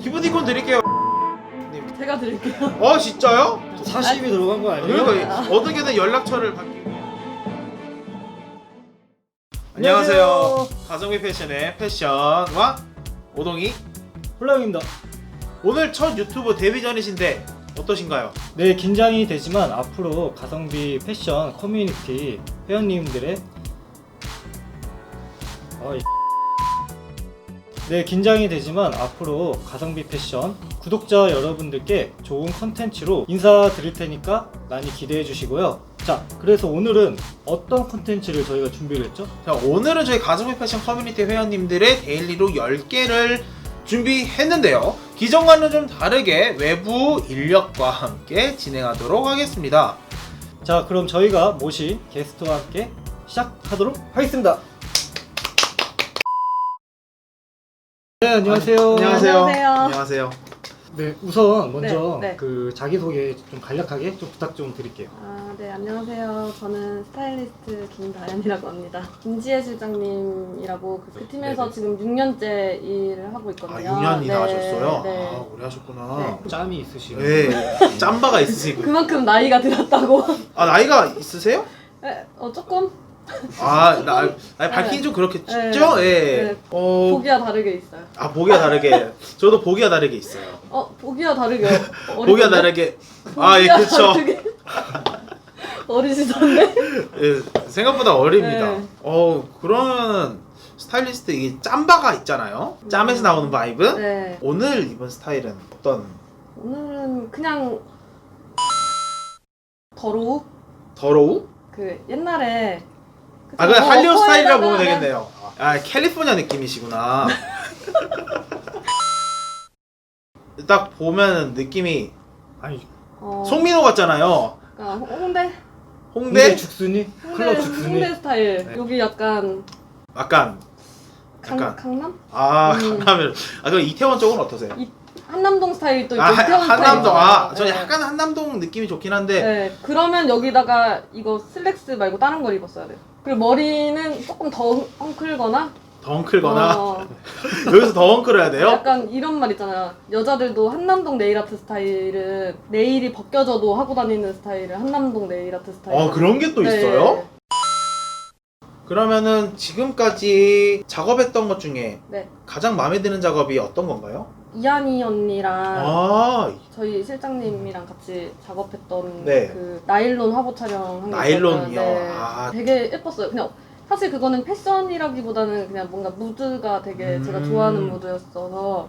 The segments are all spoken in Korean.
기프티콘 드릴게요. 제가 드릴게요. 진짜요? 40이 들어간 거 아니에요? 그러니까 어떻게든 연락처를 받기. 안녕하세요. 가성비 패션의 패션왕 오동이 홀랑입니다. 오늘 첫 유튜브 데뷔전이신데 어떠신가요? 네, 긴장이 되지만 앞으로 가성비 패션 커뮤니티 회원님들의 네, 긴장이 되지만 앞으로 가성비 패션 구독자 여러분들께 좋은 컨텐츠로 인사드릴 테니까 많이 기대해 주시고요. 자, 그래서 오늘은 어떤 컨텐츠를 저희가 준비를 했죠? 자, 오늘은 저희 가성비 패션 커뮤니티 회원님들의 데일리로 10개를 준비했는데요. 기존과는 좀 다르게 외부 인력과 함께 진행하도록 하겠습니다. 자, 그럼 저희가 모신 게스트와 함께 시작하도록 하겠습니다. 네, 안녕하세요. 안녕하세요. 안녕하세요. 안녕하세요. 네, 우선 먼저 네. 그 자기소개 좀 간략하게 좀 부탁 좀 드릴게요. 네, 안녕하세요. 저는 스타일리스트 김다연이라고 합니다. 김지혜 실장님이라고 그 팀에서 네네. 지금 6년째 일을 하고 있거든요. 6년이나 하셨어요? 네. 오래 하셨구나. 네. 짬이 있으시고. 네. 짬바가 있으시고. 그만큼 나이가 들었다고. 나이가 있으세요? 네, 조금 밝히긴 좀 그렇겠죠? 네. 예. 네. 보기와 다르게 있어요. 보기와 다르게. 저도 보기와 다르게 있어요. 보기와 다르게 보기와 다르게. 예, 그쵸. 어리시던데? 예, 생각보다 어립니다. 네. 그러면 스타일리스트 이게 짬바가 있잖아요. 짬에서 나오는 바이브. 네. 오늘 입은 스타일은 어떤? 오늘은 그냥 더러우? 더러우? 그 옛날에 그냥 한류 스타일이라고 보면 네. 되겠네요. 캘리포니아 느낌이시구나. 딱 보면 느낌이 아니, 송민호 같잖아요. 홍대? 홍대? 죽순이? 클럽 죽순이? 홍대 스타일. 네. 여기 약간 약간. 강남? 강남을. 그럼 이태원 쪽은 어떠세요? 한남동 스타일이 또 있고 한남동. 스타일이 저 네. 약간 한남동 느낌이 좋긴 한데. 네. 그러면 여기다가 이거 슬랙스 말고 다른 걸 입었어야 돼요. 그리고 머리는 조금 더 헝클거나 더 헝클거나. 어, 여기서 더 헝클어야 돼요? 약간 이런 말 있잖아요. 여자들도 한남동 네일아트 스타일은 네일이 벗겨져도 하고 다니는 스타일은 한남동 네일아트 스타일. 그런 게 또 네. 있어요? 그러면은 지금까지 작업했던 것 중에 네. 가장 마음에 드는 작업이 어떤 건가요? 이한이 언니랑 아, 저희 실장님이랑 같이 작업했던 네. 그 나일론 화보 촬영한 거 나일론이요? 있었어요. 네. 되게 예뻤어요. 그냥 사실 그거는 패션이라기보다는 그냥 뭔가 무드가 되게 제가 좋아하는 무드였어서.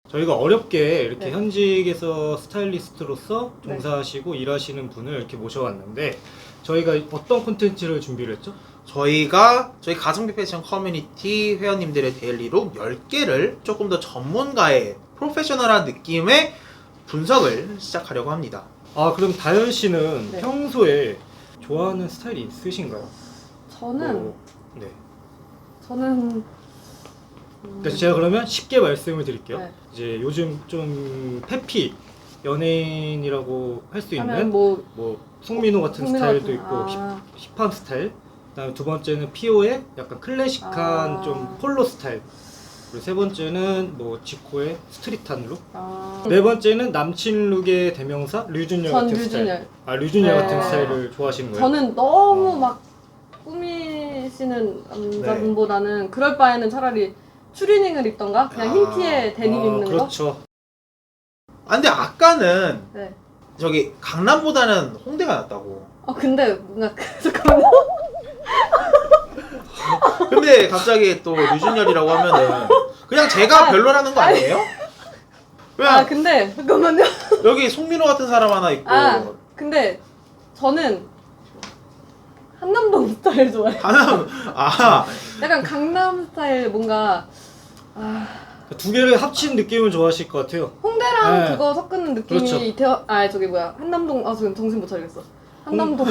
저희가 어렵게 이렇게 네. 현직에서 스타일리스트로서 네. 종사하시고 일하시는 분을 이렇게 모셔왔는데 저희가 어떤 콘텐츠를 준비를 했죠? 저희 가성비 패션 커뮤니티 회원님들의 데일리로 10개를 조금 더 전문가의 프로페셔널한 느낌의 분석을 시작하려고 합니다. 그럼 다현 씨는 네. 평소에 좋아하는 스타일이 있으신가요? 저는 네. 그래서 제가 그러면 쉽게 말씀을 드릴게요. 네. 이제 요즘 좀 페피 연예인이라고 할 수 하면 있는 뭐 송민호 같은 송민호 스타일도 같은- 있고 힙한 스타일. 그다음에 두 번째는 피오의 약간 클래식한 좀 폴로 스타일. 그리고 세 번째는 뭐 지코의 스트릿한 룩. 네 번째는 남친 룩의 대명사 류준열 전 같은 류준열. 스타일. 류준열 네. 같은 스타일을 좋아하시는 거예요? 저는 너무 막 꾸미시는 남자분보다는 그럴 바에는 차라리 추리닝을 입던가 그냥 흰 티에 데님 입는 거. 그렇죠. 근데 아까는 네. 저기 강남보다는 홍대가 낫다고. 근데 뭔가 잠깐만요. 근데 갑자기 또 류준열이라고 하면은 그냥 제가 별로라는 거 아니에요? 그냥 근데 잠깐만요. 여기 송민호 같은 사람 하나 있고 근데 저는 한남동 스타일 좋아해요. 하나 약간 강남 스타일 뭔가 두 개를 합친 느낌을 좋아하실 것 같아요. 홍대랑 네. 그거 섞는 느낌이 그렇죠. 저기 뭐야 한남동 지금 정신 못 차리겠어. 한남동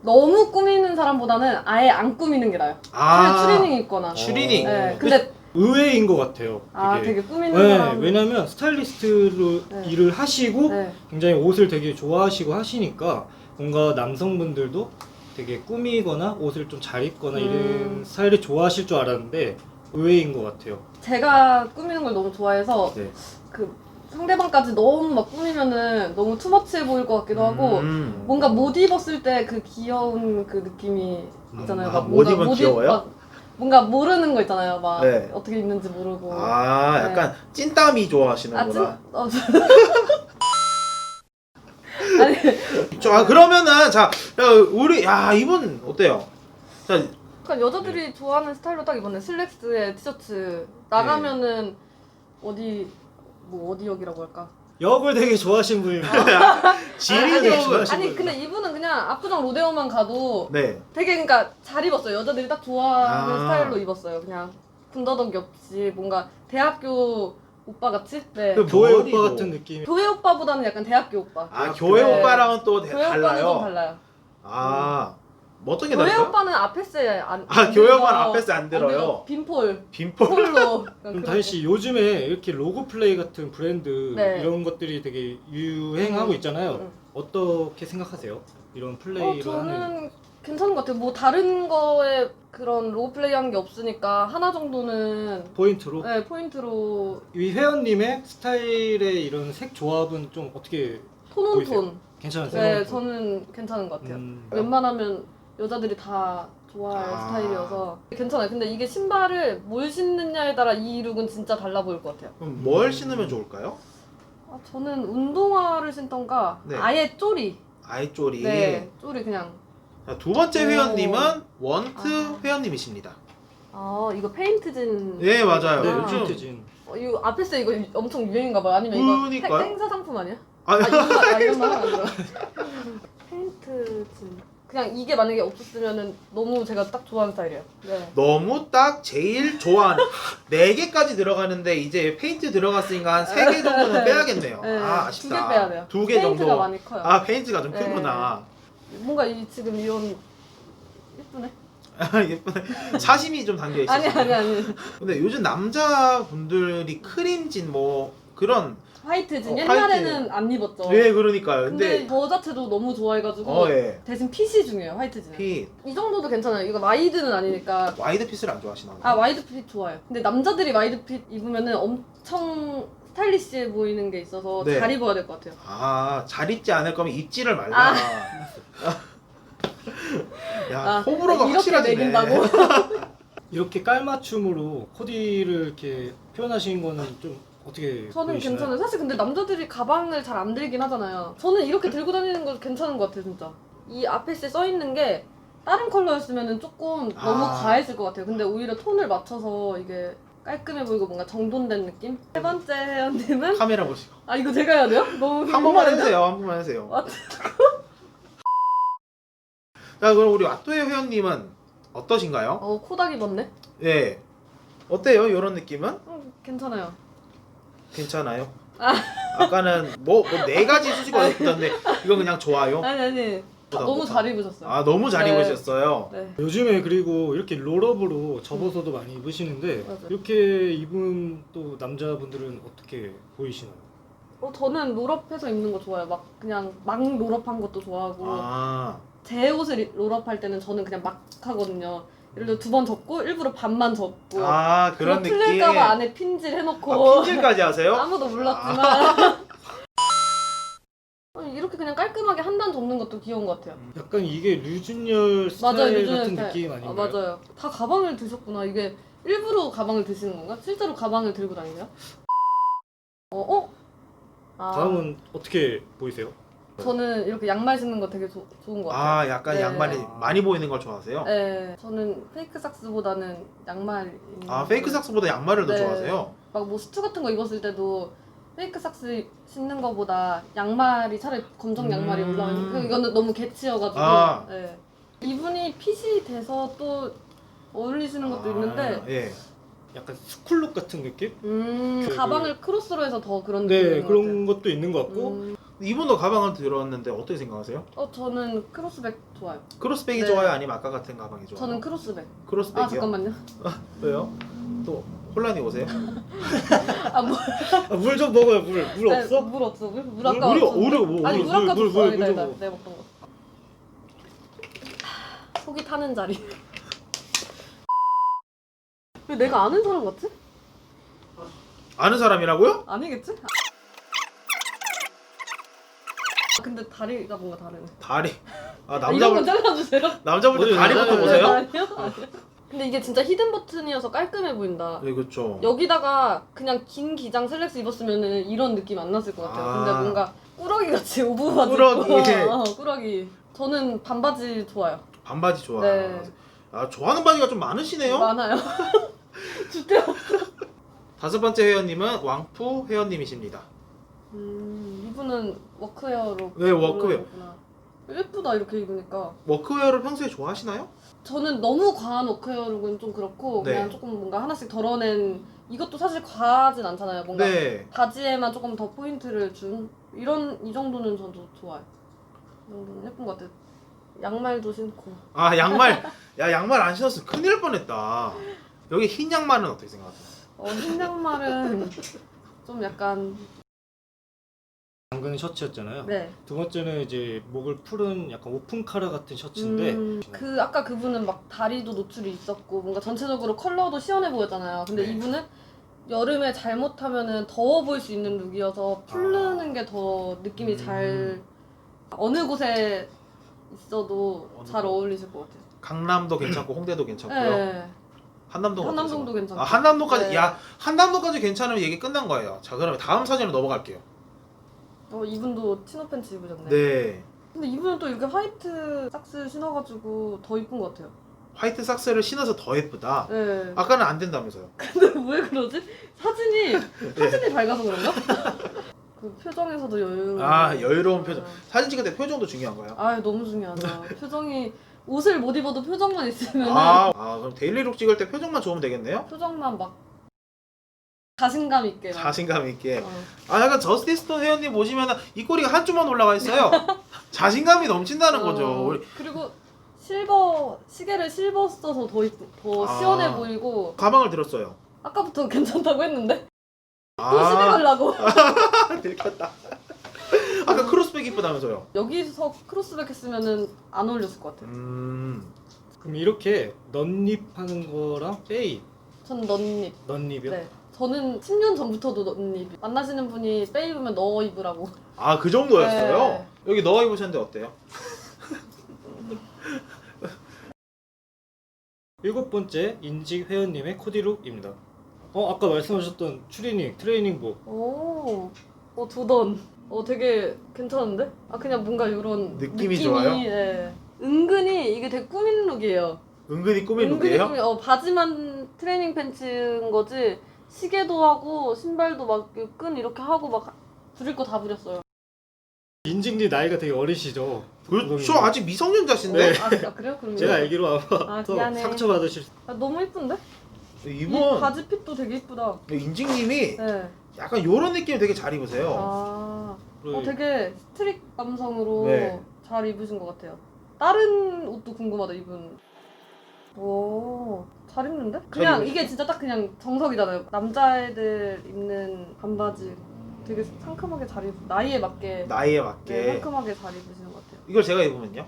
너무 꾸미는 사람보다는 아예 안 꾸미는 게 나아요. 차라리 추리닝 입거나. 추리닝. 네. 근데 의외인 것 같아요. 되게 꾸미는 네, 사람. 왜냐면 스타일리스트로 네. 일을 하시고 네. 굉장히 옷을 되게 좋아하시고 하시니까 뭔가 남성분들도 되게 꾸미거나 옷을 좀 잘 입거나 이런 스타일을 좋아하실 줄 알았는데 의외인 것 같아요. 제가 꾸미는 걸 너무 좋아해서 네. 그 상대방까지 너무 막 꾸미면은 너무 투머치해 보일 것 같기도 하고 뭔가 못 입었을 때 그 귀여운 그 느낌이 있잖아요. 막 못 입으면 귀여워요? 막 뭔가 모르는 거 있잖아요. 막 네. 어떻게 입는지 모르고. 아, 약간 찐땀이 좋아하시는구나. 아니 그러면은 자, 이분 어때요? 자, 약간 여자들이 좋아하는 스타일로 딱 입었네. 슬랙스에 티셔츠 나가면은 어디 역이라고 할까? 역을 되게 좋아하시는 분이에요. 지리도 되게 좋아하시는 아니 거예요. 근데 이분은 그냥 압구정 로데오만 가도 네. 되게 그러니까 잘 입었어요. 여자들이 딱 좋아하는 아. 스타일로 입었어요. 그냥 군더더기 없이 뭔가 대학교 오빠 같이? 네. 그 교회 머리도. 오빠 같은 느낌이. 교회 오빠보다는 약간 대학교 오빠. 아, 교회 네. 오빠랑은 또 교회 오빠는 좀 달라요. 달라요. 아, 뭐 어떤 게 교회 달라요? 오빠는 앞에스에 안 아, 교회 오빠는 앞에스 안 들어요. 빈폴. 빈폴. 폴로. 그럼 다현 씨 요즘에 이렇게 로고 플레이 같은 브랜드 네. 이런 것들이 되게 유행하고 있잖아요. 응. 어떻게 생각하세요? 이런 플레이를 하는. 저는 괜찮은 것 같아요. 뭐 다른 거에 그런 로우 플레이한 게 없으니까 하나 정도는 포인트로. 네, 포인트로 이 회원님의 스타일의 이런 색 조합은 좀 어떻게 톤온톤. 보이세요? 괜찮으세요? 네, 저는 괜찮은 것 같아요. 웬만하면 여자들이 다 좋아할 아. 스타일이어서 괜찮아요. 근데 이게 신발을 뭘 신느냐에 따라 이 룩은 진짜 달라 보일 것 같아요. 그럼 뭘 신으면 좋을까요? 저는 운동화를 신던가 네. 아예 쪼리. 아이쪼리. 네, 쪼리 그냥. 자, 두 번째 오. 회원님은 원트 아. 회원님이십니다. 이거 페인트진. 네, 맞아요. 네, 아. 요즘 틴트진. 이거 앞에서 이거 엄청 유행인가 봐요. 아니면 이거 그러니까요. 행사 상품 아니야? 아, 이런 말 하면 안 돼요. 페인트진. 그냥 이게 만약에 없었으면은 너무 제가 딱 좋아하는 스타일이에요. 네. 너무 딱 제일 좋아하는 4개까지 들어가는데 이제 페인트 들어갔으니까 한 3개 정도는 빼야겠네요. 네, 아, 2개 아쉽다. 빼야 돼요. 2개 페인트가 정도. 많이 커요. 아, 페인트가 좀 네. 크구나. 뭔가 지금 이런 예쁘네. 예쁘네. 사심이 좀 담겨 있어요. 아니. 근데 요즘 남자분들이 크림진 뭐 그런 화이트진. 화이트. 옛날에는 안 입었죠. 네, 그러니까요. 근데 근데 저 자체도 너무 좋아해가지고 예. 대신 핏이 중요해요. 화이트진은. 핏 이 정도도 괜찮아요. 이거 와이드는 아니니까. 와이드 핏을 안 좋아하시나 봐요. 와이드 핏 좋아요. 근데 남자들이 와이드 핏 입으면은 엄청 스타일리시해 보이는 게 있어서 네. 잘 입어야 될 것 같아요. 잘 입지 않을 거면 입지를 말라. 야, 호불호가 이렇게 확실하지네. 매긴다고? 이렇게 깔맞춤으로 코디를 이렇게 표현하신 거는 좀 어떻게 저는 보이시나요? 괜찮아요. 사실 근데 남자들이 가방을 잘 안 들긴 하잖아요. 저는 이렇게 들고 다니는 거 괜찮은 것 같아요, 진짜. 이 앞에서 써 있는 게 다른 컬러였으면 조금 너무 과했을 것 같아요. 근데 오히려 톤을 맞춰서 이게 깔끔해 보이고 뭔가 정돈된 느낌? 세 번째 회원님은 카메라 보시고 이거 제가 해야 돼요? 너무 한 번만 해주세요. 한 번만 해주세요. 자, 그럼 우리 왓토의 회원님은 어떠신가요? 코닥 입었네? 예. 어때요? 이런 느낌은? 괜찮아요. 괜찮아요? 아까는 뭐 4가지 수식어가 있던데 이건 그냥 좋아요? 아니. 너무 잘 입으셨어요. 너무 잘 네. 입으셨어요. 네. 요즘에 그리고 이렇게 롤업으로 접어서도 많이 입으시는데 맞아요. 이렇게 입은 또 남자분들은 어떻게 보이시나요? 저는 롤업해서 입는 거 좋아해요. 막 그냥 막 롤업한 것도 좋아하고 아, 제 옷을 롤업할 때는 저는 그냥 막 하거든요. 예를 들어 2번 접고 일부러 반만 접고 그런 느낌. 틀릴까봐 안에 핀질 해놓고 핀질까지 하세요? 아무도 몰랐지만 이렇게 그냥 깔끔하게 한 단 접는 것도 귀여운 것 같아요. 약간 이게 류준열 스타일 맞아요, 류준열 같은 스타일. 느낌 아닌가요? 맞아요. 다 가방을 드셨구나. 이게 일부러 가방을 드시는 건가? 실제로 가방을 들고 다니세요? 다음은 어떻게 보이세요? 저는 이렇게 양말 신는 거 되게 좋은 것 같아요. 약간 네. 양말이 많이 보이는 걸 좋아하세요? 네, 저는 페이크 삭스보다는 양말. 페이크 삭스보다 양말을 더 네. 좋아하세요? 막 뭐 수트 같은 거 입었을 때도 페이크 삭스 신는 거보다 양말이 차라리 검정 양말이 올라오는. 이거는 너무 개치여가지고. 네. 이분이 핏이 돼서 또 어울리시는 것도 있는데. 예. 약간 스쿨룩 같은 느낌? 가방을 크로스로 해서 더 그런 네, 느낌인 것 그런 것도 있는 것 같고 같아요. 이분도 가방을 들었는데 어떻게 생각하세요? 저는 크로스백 좋아요. 크로스백이 네. 좋아요? 아니면 아까 같은 가방이 좋아요? 저는 크로스백. 크로스백이요? 잠깐만요. 왜요? 또 혼란이 오세요? 물 좀 먹어요. 물 네, 없어? 물 없어. 물 아까 물이 없었는데. 물 아니 물 아까 물 줬어. 물 내가 좀. 먹던 거. 속이 타는 자리. 왜 내가 아는 사람 같지? 아는 사람이라고요? 아니겠지? 근데 다리가 뭔가 다르네. 다리. 아 이런 건 남자분 잘라주세요. 남자분 때 다리부터 네, 보세요? 아니요? 근데 이게 진짜 히든 버튼이어서 깔끔해 보인다. 네 그렇죠. 여기다가 그냥 긴 기장 슬랙스 입었으면은 이런 느낌 안 났을 것 같아요. 근데 아. 뭔가 꾸러기 같이 오브바지 꾸러기. 입고 꾸러기. 저는 반바지 좋아요. 반바지 좋아. 네. 아 좋아하는 바지가 좀 많으시네요. 많아요. 주대. 다섯 번째 회원님은 왕푸 회원님이십니다. 이분은 워크웨어로. 네, 워크웨어. 입었구나. 예쁘다 이렇게 입으니까. 워크웨어를 평소에 좋아하시나요? 저는 너무 과한 워크웨어룩은 좀 그렇고 네. 그냥 조금 뭔가 하나씩 덜어낸 이것도 사실 과하진 않잖아요. 뭔가 네. 바지에만 조금 더 포인트를 준 이 정도는 저도 좋아요. 이 정도는 예쁜 것 같아요. 양말도 신고. 아 양말. 야 양말 안 신었으면 큰일 날 뻔했다. 여기 흰 양말은 어떻게 생각하세요? 흰 양말은 좀 약간 당근 셔츠였잖아요. 네. 두 번째는 이제 목을 푸른 약간 오픈 카라 같은 셔츠인데 그 아까 그분은 막 다리도 노출이 있었고 뭔가 전체적으로 컬러도 시원해 보였잖아요. 근데 네. 이분은 여름에 잘못하면은 더워 보일 수 있는 룩이어서 풀르는 게 더 느낌이 잘 어느 곳에 있어도 어느 잘 곳? 어울리실 것 같아요. 강남도 괜찮고 홍대도 괜찮고요. 네. 한남도가 한남동도 어떠세요? 괜찮고. 아 한남도까지 네. 야 한남도까지 괜찮으면 얘기 끝난 거예요. 자 그러면 다음 사진으로 넘어갈게요. 이분도 치노 팬츠 입으셨네. 네. 근데 이분은 또 이렇게 화이트 삭스 신어가지고 더 이쁜 것 같아요. 화이트 삭스를 신어서 더 예쁘다. 네. 아까는 안 된다면서요. 근데 왜 그러지? 사진이 밝아서 그런가? 그 표정에서도 여유. 아 여유로운 표정. 사진 찍을 때 표정도 중요한가요? 아 너무 중요하죠. 표정이 옷을 못 입어도 표정만 있으면 아 그럼 데일리룩 찍을 때 표정만 좋으면 되겠네요? 표정만 막 자신감 있게. 막. 자신감 있게. 어. 아 약간 저스티스톤 회원님 보시면 입꼬리가 한쪽만 올라가 있어요. 자신감이 넘친다는 거죠. 우리 그리고 시계를 실버 써서 더 아. 시원해 보이고 가방을 들었어요. 아까부터 괜찮다고 했는데 또 아 시계 가려고. 들켰다. 아까 크로스백 이쁘다면서요. 여기서 크로스백 했으면은 안 어울렸을 것 같아요. 그럼 이렇게 넌립하는 거랑 빼입 전 넌립. 넌립이요? 네. 저는 10년 전부터도 넌립. 만나시는 분이 빼 입으면 넣어 입으라고. 아 그 정도였어요? 네. 여기 넣어 입으셨는데 어때요? 일곱 번째 인직 회원님의 코디룩입니다. 아까 말씀하셨던 트레이닝복. 오, 두던. 되게 괜찮은데? 그냥 뭔가 이런 느낌이 좋아요? 네. 은근히 이게 되게 꾸민 룩이에요. 은근히 꾸민 룩이에요? 바지만 트레이닝 팬츠인 거지. 시계도 하고 신발도 막 끈 이렇게 하고 막 부릴 거 다 부렸어요. 인직님 나이가 되게 어리시죠? 그렇죠. 아직 미성년자신데? 네. 그래요? 그럼 제가 알기로 아마 미안해. 상처 받으실 너무 이쁜데? 이 이분 바지 핏도 되게 이쁘다. 인직님이 네. 약간 요런 느낌 되게 잘 입으세요. 되게 스트릿 감성으로 네. 잘 입으신 것 같아요. 다른 옷도 궁금하다 이분. 오, 잘 입는데? 그냥 입으시죠. 이게 진짜 딱 그냥 정석이잖아요. 남자애들 입는 반바지 되게 상큼하게 잘 입. 나이에 맞게. 나이에 맞게. 네, 상큼하게 잘 입으시는 것 같아요. 이걸 제가 입으면요?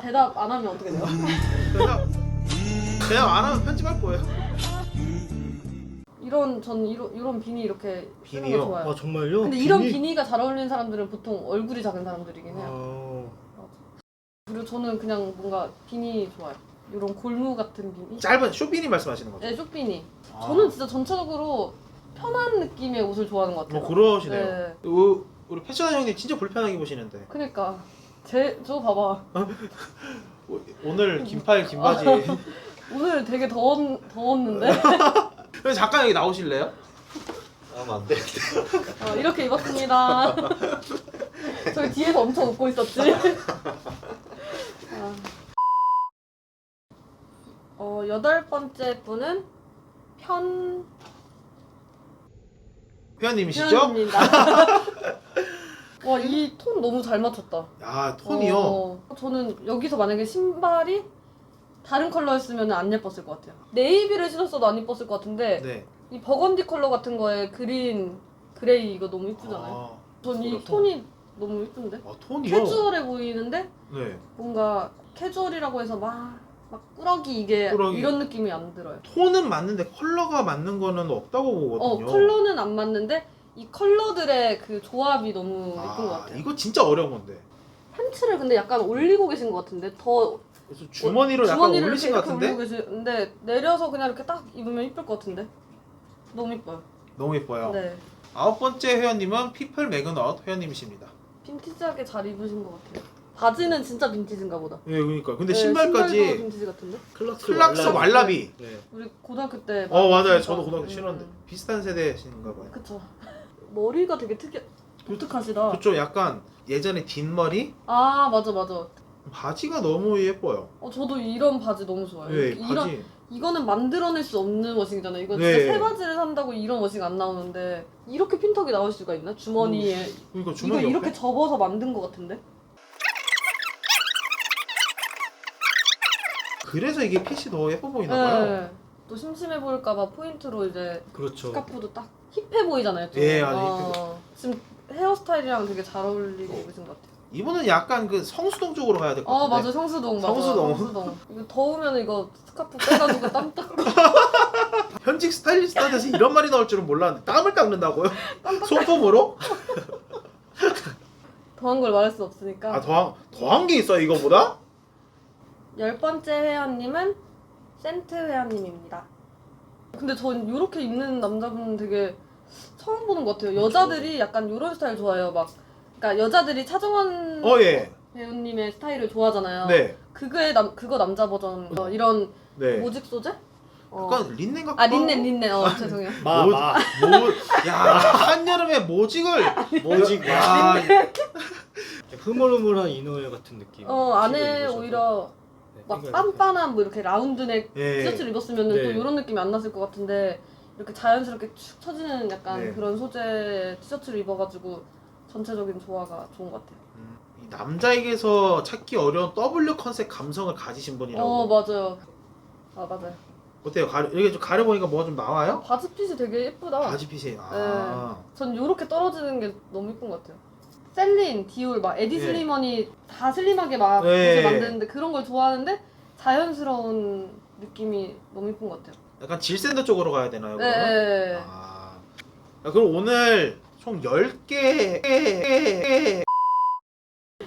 대답 안 하면 어떻게 돼요? 그냥 안 하면 편집할 거예요. 이런 비니 이렇게 쓰는 비니요? 거 좋아요. 정말요? 근데 이런 비니가 잘 어울리는 사람들은 보통 얼굴이 작은 사람들이긴 해요. 그리고 저는 그냥 뭔가 비니 좋아요. 이런 골무 같은 비니. 짧은 쇼비니 말씀하시는 거죠? 네, 쇼비니. 아. 저는 진짜 전체적으로 편한 느낌의 옷을 좋아하는 것 같아요. 그러시네요. 네. 우리 패션 형님 진짜 불편하게 입으시는데 그니까 저 봐봐. 오늘 긴팔 긴 바지. 오늘 되게 더웠는데 그래서 잠깐 여기 나오실래요? 하면 안 돼. 이렇게 입었습니다. 저기 뒤에서 엄청 웃고 있었지. 여덟 번째 분은 회원님이시죠? 편입니다. 와, 이 톤 너무 잘 맞췄다. 야 톤이요? 저는 여기서 만약에 신발이 다른 컬러였으면 안 예뻤을 것 같아요. 네이비를 신었어도 안 예뻤을 것 같은데 네. 이 버건디 컬러 같은 거에 그린, 그레이 이거 너무 이쁘잖아요. 전 이 톤이 너무 이쁜데? 톤이요? 캐주얼해 보이는데 네. 뭔가 캐주얼이라고 해서 막 막 꾸러기 이게 꾸러기. 이런 느낌이 안 들어요. 톤은 맞는데 컬러가 맞는 거는 없다고 보거든요. 컬러는 안 맞는데 이 컬러들의 그 조합이 너무 예쁜 것 같아요. 이거 진짜 어려운 건데. 팬츠를 근데 약간 올리고 계신 것 같은데 더 그래서 주머니로 약간 주머니를 올리신 것 이렇게 같은데? 올리고 계시는데 내려서 그냥 이렇게 딱 입으면 이쁠 것 같은데 너무 이뻐요. 너무 예뻐요. 네, 9번째 회원님은 피플 매그넛 회원님이십니다. 빈티지하게 잘 입으신 것 같아요. 바지는 진짜 빈티지인가 보다. 예, 그러니까. 근데 네, 신발까지 신발도 빈티지 같은데? 클락스 왈라비. 네. 우리 고등학교 때 맞아요. 많이 저도 신고. 고등학교 신었는데 비슷한 세대신가 봐요. 그쵸. 머리가 되게 독특하시다. 그쪽 약간 예전에 긴 머리 아 맞아. 바지가 너무 예뻐요. 저도 이런 바지 너무 좋아요. 네, 이런 바지. 이거는 만들어낼 수 없는 워싱이잖아요. 이거 네. 진짜 새 바지를 산다고 이런 워싱 안 나오는데 이렇게 핀턱이 나올 수가 있나? 주머니에 그러니까 이거 주머니 이렇게 옆에. 접어서 만든 것 같은데? 그래서 이게 핏이 더 예뻐 보이나 봐요. 네. 또 심심해 보일까봐 포인트로 이제 그렇죠. 스카프도 딱 힙해 보이잖아요. 좀. 예, 아주 지금 헤어스타일이랑 되게 잘 어울리고 계신 것 같아요. 이분은 약간 그 성수동 쪽으로 가야 될 것 같은데. 맞아 성수동 맞아. 성수동. 이거 더우면 이거 스카프 빼가지고 땀 닦고 현직 스타일리스트한테서 이런 말이 나올 줄은 몰랐는데 땀을 닦는다고요? 소품으로? 더한 걸 말할 수 없으니까. 아 더한 게 있어요 이거보다? 10번째 회원님은 센트 회원님입니다. 근데 전 이렇게 입는 남자분 되게 처음 보는 것 같아요. 여자들이 약간 이런 스타일 좋아해요. 막 그러니까 여자들이 차정원 예. 배우님의 스타일을 좋아하잖아요. 네. 그거 남자 버전 이런 네. 모직 소재? 약간 린넨 같고. 린넨. 죄송해요. 야 한여름에 모직을. 모직. 야, 흐물흐물한 이너웨어 같은 느낌. 안에 입으셔서. 오히려 네, 막 생각이 빤빤한 뭐 이렇게 라운드넥 예. 티셔츠를 입었으면 네. 또 이런 느낌이 안 났을 것 같은데 이렇게 자연스럽게 축 처지는 약간 네. 그런 소재 티셔츠를 입어가지고 전체적인 조화가 좋은 것 같아요. 이 남자에게서 찾기 어려운 W 컨셉 감성을 가지신 분이라고. 맞아요. 맞아요. 어때요? 이렇게 좀 가려보니까 뭐가 좀 나와요? 바지 핏이 되게 예쁘다. 바지 핏이. 전 이렇게 떨어지는 게 너무 예쁜 것 같아요. 셀린, 디올, 막 에디 네. 슬리먼이 다 슬림하게 막 네. 옷을 만드는데 그런 걸 좋아하는데 자연스러운 느낌이 너무 예쁜 것 같아요. 약간 질샌더 쪽으로 가야 되나요? 그러면? 네. 그럼 오늘 총 10개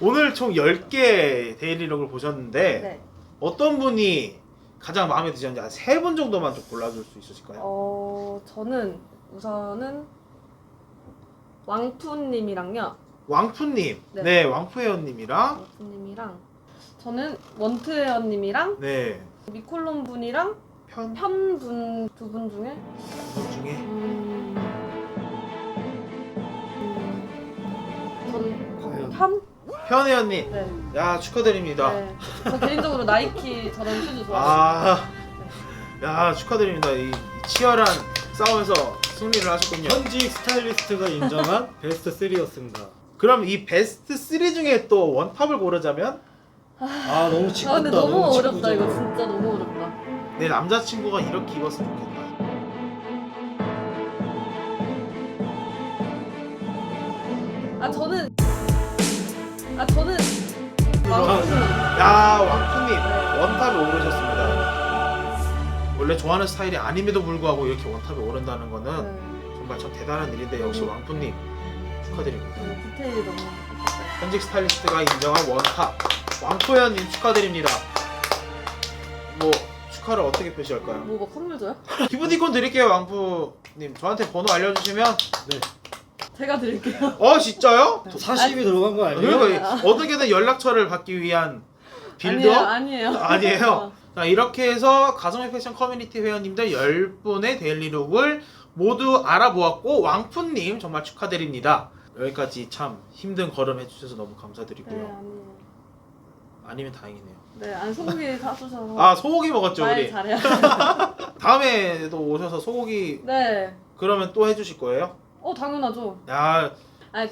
오늘 총 10개 데일리룩을 보셨는데 네. 어떤 분이 가장 마음에 드셨는지 한 3분 정도만 좀 골라줄 수 있으실까요? 저는 우선은 왕푸님이랑요. 왕푸님, 네. 네, 왕푸회원님이랑, 왕푸님이랑 저는 원트웨어님이랑 네, 미콜롬 분이랑 편 편분 두 분 중에 중에 저는 과연? 편? 편회원님, 네. 야 축하드립니다. 네. 저 개인적으로 나이키 저런 슈즈 좋아해요. 야 축하드립니다. 이 치열한 싸움에서 승리를 하셨군요. 현직 스타일리스트가 인정한 베스트 3였습니다. 그럼 이 베스트 3 중에 또 원탑을 고르자면 너무 짓궂다. 근데 너무 어렵다. 짓궂잖아. 이거 진짜 너무 어렵다. 내 남자친구가 이렇게 입었으면 좋겠다. 저는 왕푸님. 야 왕푸님 원탑에 오르셨습니다. 원래 좋아하는 스타일이 아님에도 불구하고 이렇게 원탑에 오른다는 거는 정말 참 대단한 일인데 역시 왕푸님 축하드립니다. 디테일이 너무 예뻤어요. 현직 스타일리스트가 인정한 원탑 왕푸현님 축하드립니다. 뭐 축하를 어떻게 표시할까요? 뭐 선물 줘요? 기프티콘 드릴게요 왕푸님. 저한테 번호 알려주시면. 네. 제가 드릴게요. 진짜요? 40이 들어간 거 아니에요? 그러니까 어떻게든 연락처를 받기 위한 빌드업? 아니에요. 아니에요. 자, 이렇게 해서 가정의 패션 커뮤니티 회원님들 10분의 데일리룩을 모두 알아보았고 왕푸님 정말 축하드립니다. 여기까지 참 힘든 걸음 해주셔서 너무 감사드리고요. 아니에요. 아니면 다행이네요. 네, 소고기 사주셔서 소고기 먹었죠 말 우리. 잘해요. 다음에도 오셔서 소고기 네. 그러면 또 해주실 거예요? 당연하죠. 야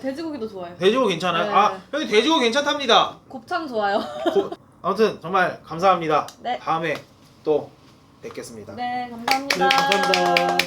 돼지고기도 좋아요. 돼지고기 괜찮아요? 네. 형님 돼지고기 괜찮답니다. 곱창 좋아요. 아무튼 정말 감사합니다. 네. 다음에 또 뵙겠습니다. 네, 감사합니다. 네, 감사합니다.